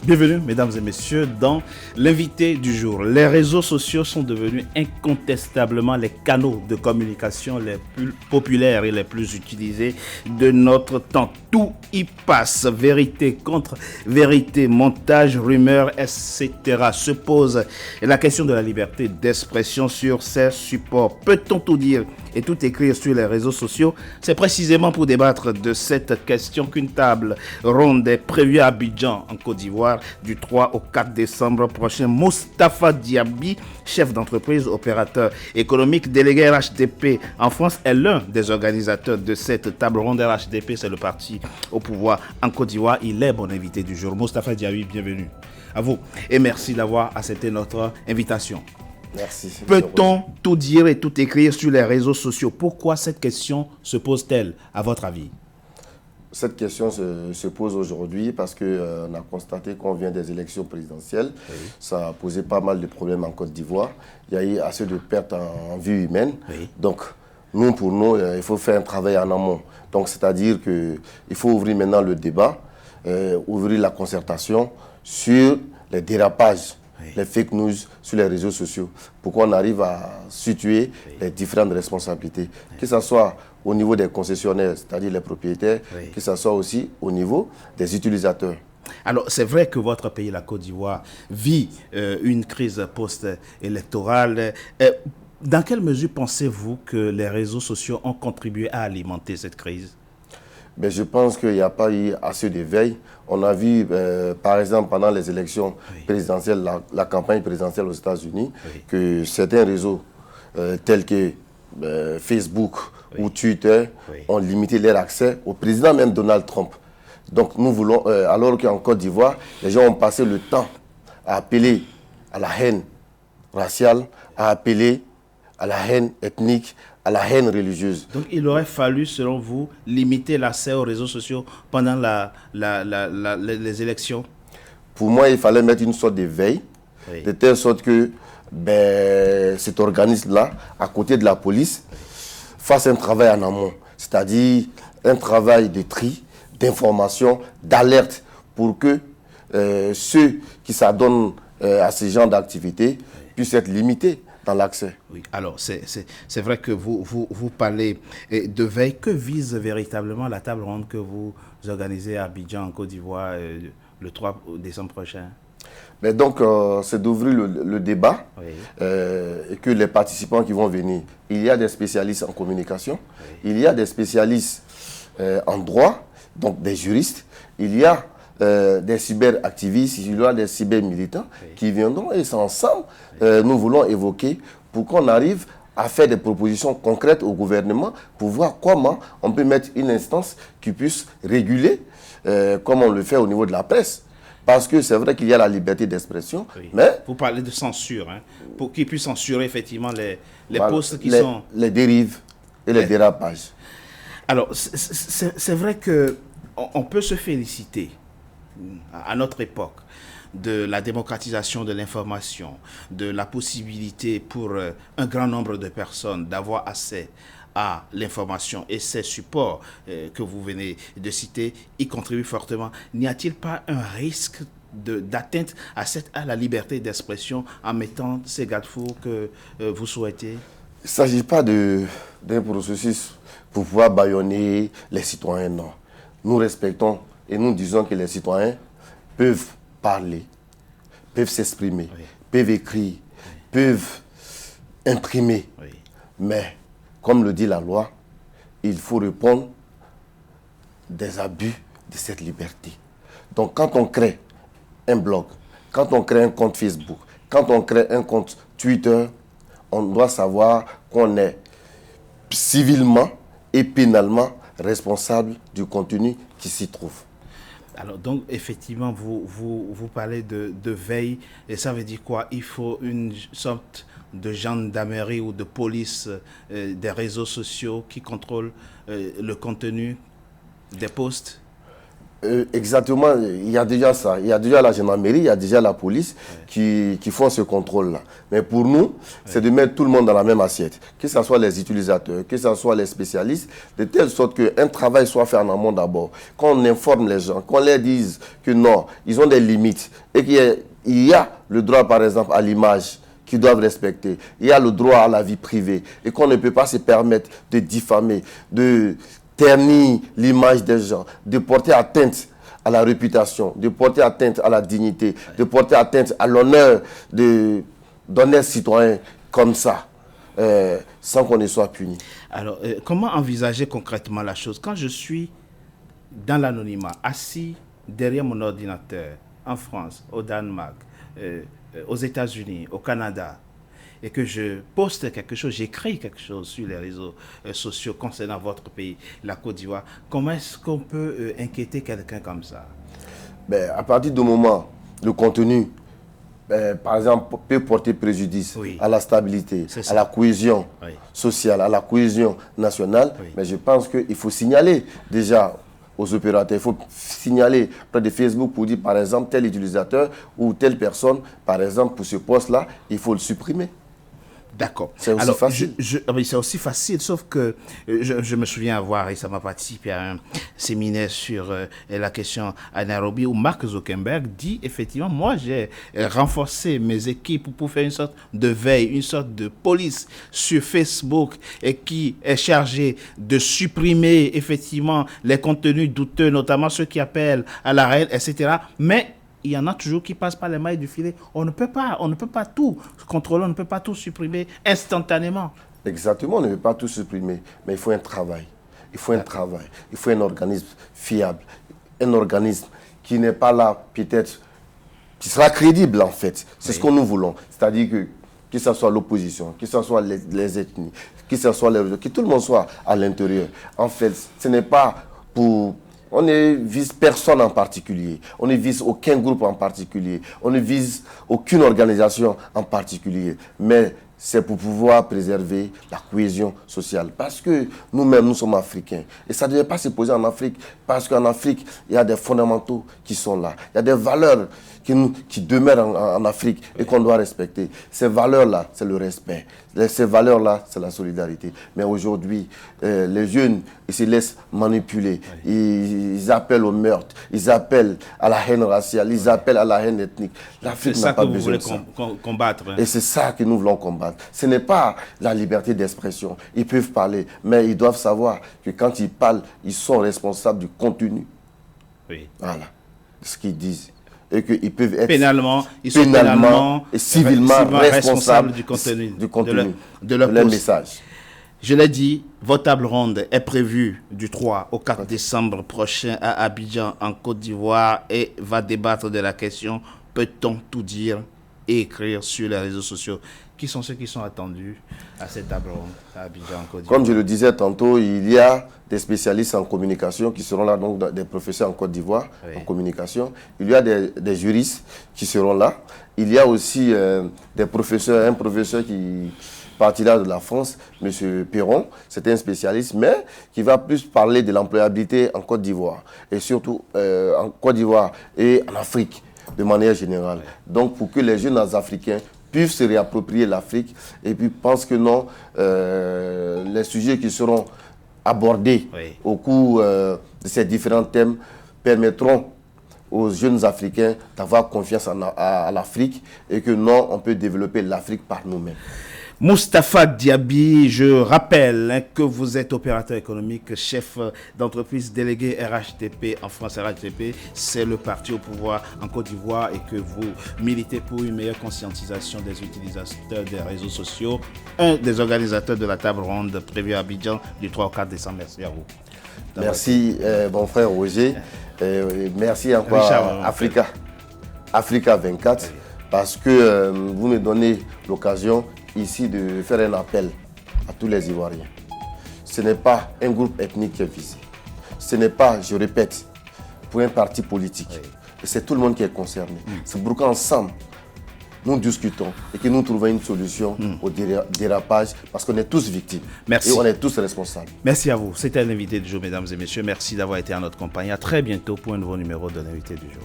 Bienvenue, mesdames et messieurs, dans l'invité du jour. Les réseaux sociaux sont devenus incontestablement les canaux de communication les plus populaires et les plus utilisés de notre temps. Tout y passe, vérité contre vérité, montage, rumeurs, etc. Se pose la question de la liberté d'expression sur ces supports. Peut-on tout dire et tout écrire sur les réseaux sociaux? C'est précisément pour débattre de cette question qu'une table ronde est prévue à Abidjan, en Côte d'Ivoire, du 3 au 4 décembre prochain. Moustapha Diaby, chef d'entreprise, opérateur économique, délégué RHDP en France, est l'un des organisateurs de cette table ronde. RHDP, c'est le parti au pouvoir en Côte d'Ivoire. Il est mon invité du jour. Moustapha Diaby, bienvenue à vous et merci d'avoir accepté notre invitation. Merci. Peut-on tout dire et tout écrire sur les réseaux sociaux? Pourquoi cette question se pose-t-elle, à votre avis? Cette question se pose aujourd'hui parce qu'on a constaté qu'on vient des élections présidentielles. Oui. Ça a posé pas mal de problèmes en Côte d'Ivoire. Il y a eu assez de pertes en vie humaine. Oui. Donc, pour nous, il faut faire un travail en amont. Donc, c'est-à-dire qu'il faut ouvrir maintenant le débat, ouvrir la concertation sur les dérapages, oui, les fake news sur les réseaux sociaux, pour qu'on arrive à situer, oui, les différentes responsabilités, oui, que ce soit au niveau des concessionnaires, c'est-à-dire les propriétaires, oui, que ce soit aussi au niveau des utilisateurs. Alors, c'est vrai que votre pays, la Côte d'Ivoire, vit une crise post-électorale. Dans quelle mesure pensez-vous que les réseaux sociaux ont contribué à alimenter cette crise? Mais je pense qu'il n'y a pas eu assez d'éveil. On a vu, par exemple, pendant les élections, oui, présidentielles, la campagne présidentielle aux États-Unis, oui, que certains réseaux tels que Facebook, oui, ou Twitter, oui, ont limité leur accès au président, même Donald Trump. Donc nous voulons, alors qu'en Côte d'Ivoire, les gens ont passé le temps à appeler à la haine raciale, à appeler à la haine ethnique, à la haine religieuse. Donc il aurait fallu, selon vous, limiter l'accès aux réseaux sociaux pendant les élections? Pour moi, il fallait mettre une sorte de veille, oui, de telle sorte que cet organisme-là, à côté de la police, fasse un travail en amont, c'est-à-dire un travail de tri, d'information, d'alerte, pour que ceux qui s'adonnent à ce genre d'activité, oui, puissent être limités dans l'accès. Oui, alors c'est vrai que vous parlez de veille. Que vise véritablement la table ronde que vous organisez à Abidjan, en Côte d'Ivoire, le 3 décembre prochain? Mais donc, c'est d'ouvrir le débat, oui, et que les participants qui vont venir, il y a des spécialistes en communication, oui, il y a des spécialistes en droit, donc des juristes, il y a des cyberactivistes, il y a des cybermilitants, oui, qui viendront et c'est ensemble, nous voulons évoquer pour qu'on arrive à faire des propositions concrètes au gouvernement pour voir comment on peut mettre une instance qui puisse réguler, comme on le fait au niveau de la presse. Parce que c'est vrai qu'il y a la liberté d'expression, oui, mais... Vous parlez de censure, hein, pour qu'ils puissent censurer effectivement les posts qui sont... Les dérives et les dérapages. Alors, c'est vrai qu'on peut se féliciter, à notre époque, de la démocratisation de l'information, de la possibilité pour un grand nombre de personnes d'avoir accès à l'information, et ces supports que vous venez de citer y contribuent fortement. N'y a-t-il pas un risque d'atteinte à la liberté d'expression en mettant ces garde-fous que vous souhaitez? Il ne s'agit pas d'un processus pour pouvoir bâillonner les citoyens, non. Nous respectons et nous disons que les citoyens peuvent parler, peuvent s'exprimer, oui, peuvent écrire, oui, peuvent imprimer, oui, mais comme le dit la loi, il faut répondre des abus de cette liberté. Donc quand on crée un blog, quand on crée un compte Facebook, quand on crée un compte Twitter, on doit savoir qu'on est civilement et pénalement responsable du contenu qui s'y trouve. Alors donc effectivement vous parlez de veille, et ça veut dire quoi? Il faut une sorte de gendarmerie ou de police des réseaux sociaux qui contrôle le contenu des posts? Exactement, il y a déjà ça. Il y a déjà la gendarmerie, il y a déjà la police qui font ce contrôle-là. Mais pour nous, c'est de mettre tout le monde dans la même assiette. Que ce soit les utilisateurs, que ce soit les spécialistes, de telle sorte qu'un travail soit fait en amont d'abord. Qu'on informe les gens, qu'on leur dise que non, ils ont des limites. Et qu'il y a le droit, par exemple, à l'image qu'ils doivent respecter. Il y a le droit à la vie privée. Et qu'on ne peut pas se permettre de diffamer, de ternir l'image des gens, de porter atteinte à la réputation, de porter atteinte à la dignité, de porter atteinte à l'honneur d'honnêtes citoyens comme ça, sans qu'on ne soit puni. Alors, comment envisager concrètement la chose? Quand je suis dans l'anonymat, assis derrière mon ordinateur, en France, au Danemark, aux États-Unis, au Canada, et que je poste quelque chose, j'écris quelque chose sur les réseaux sociaux concernant votre pays, la Côte d'Ivoire, comment est-ce qu'on peut inquiéter quelqu'un comme ça? À partir du moment, le contenu, par exemple, peut porter préjudice à la stabilité, à la cohésion sociale, à la cohésion nationale, mais je pense qu'il faut signaler déjà aux opérateurs. Il faut signaler près de Facebook pour dire, par exemple, tel utilisateur ou telle personne, par exemple, pour ce poste-là, il faut le supprimer. D'accord. C'est aussi facile. C'est aussi facile, sauf que je me souviens avoir récemment participé à un séminaire sur la question à Nairobi où Mark Zuckerberg dit effectivement, moi j'ai renforcé mes équipes pour faire une sorte de veille, une sorte de police sur Facebook et qui est chargée de supprimer effectivement les contenus douteux, notamment ceux qui appellent à la haine, etc. Mais il y en a toujours qui passent par les mailles du filet. On ne peut pas tout contrôler, on ne peut pas tout supprimer instantanément. Exactement, on ne peut pas tout supprimer, mais il faut un travail. Il faut un travail. Il faut un organisme fiable, un organisme qui n'est pas là, peut-être, qui sera crédible en fait. C'est ce que nous voulons. C'est-à-dire que ce soit l'opposition, que ce soit les ethnies, que ce soit que tout le monde soit à l'intérieur. En fait, ce n'est pas pour... On ne vise personne en particulier. On ne vise aucun groupe en particulier. On ne vise aucune organisation en particulier. Mais c'est pour pouvoir préserver la cohésion sociale. Parce que nous-mêmes, nous sommes africains. Et ça ne devait pas se poser en Afrique. Parce qu'en Afrique, il y a des fondamentaux qui sont là. Il y a des valeurs qui demeurent en Afrique et qu'on doit respecter. Ces valeurs-là, c'est le respect. Ces valeurs-là, c'est la solidarité. Mais aujourd'hui, les jeunes, ils se laissent manipuler. Ils appellent au meurtre. Ils appellent à la haine raciale. Ils appellent à la haine ethnique. L'Afrique n'a pas besoin de ça. C'est ça que vous voulez combattre. Et c'est ça que nous voulons combattre. Ce n'est pas la liberté d'expression. Ils peuvent parler, mais ils doivent savoir que quand ils parlent, ils sont responsables du contenu. Oui. Voilà. Ce qu'ils disent. Et qu'ils peuvent être pénalement et civilement responsables du contenu, de leur message. Je l'ai dit, votre table ronde est prévue du 3 au 4 décembre prochain à Abidjan, en Côte d'Ivoire, et va débattre de la question « Peut-on tout dire et écrire sur les réseaux sociaux ?» Qui sont ceux qui sont attendus à cette table ronde à Abidjan, en Côte d'Ivoire? Comme je le disais tantôt, il y a des spécialistes en communication qui seront là, donc des professeurs en Côte d'Ivoire en communication. Il y a des juristes qui seront là. Il y a aussi des professeurs, un professeur qui partira de la France, M. Perron, c'est un spécialiste, mais qui va plus parler de l'employabilité en Côte d'Ivoire, et surtout en Côte d'Ivoire et en Afrique, de manière générale. Donc pour que les jeunes Africains puissent se réapproprier l'Afrique et puis pensent que non, les sujets qui seront abordés au cours de ces différents thèmes permettront aux jeunes Africains d'avoir confiance à l'Afrique et que non, on peut développer l'Afrique par nous-mêmes. Moustapha Diaby, je rappelle que vous êtes opérateur économique, chef d'entreprise délégué RHTP en France. RHTP, c'est le parti au pouvoir en Côte d'Ivoire et que vous militez pour une meilleure conscientisation des utilisateurs des réseaux sociaux. Un des organisateurs de la table ronde prévue à Abidjan du 3 au 4 décembre. Merci à vous. Merci, mon frère Roger. Merci encore Richard, Africa 24 parce que vous me donnez l'occasion ici de faire un appel à tous les Ivoiriens. Ce n'est pas un groupe ethnique qui est visé. Ce n'est pas, je répète, pour un parti politique. Et c'est tout le monde qui est concerné. C'est pourquoi ensemble, nous discutons et que nous trouvons une solution au dérapage, parce qu'on est tous victimes. Merci. Et on est tous responsables. Merci à vous. C'était l'invité du jour, mesdames et messieurs. Merci d'avoir été en notre compagnie. À très bientôt pour un nouveau numéro de l'invité du jour.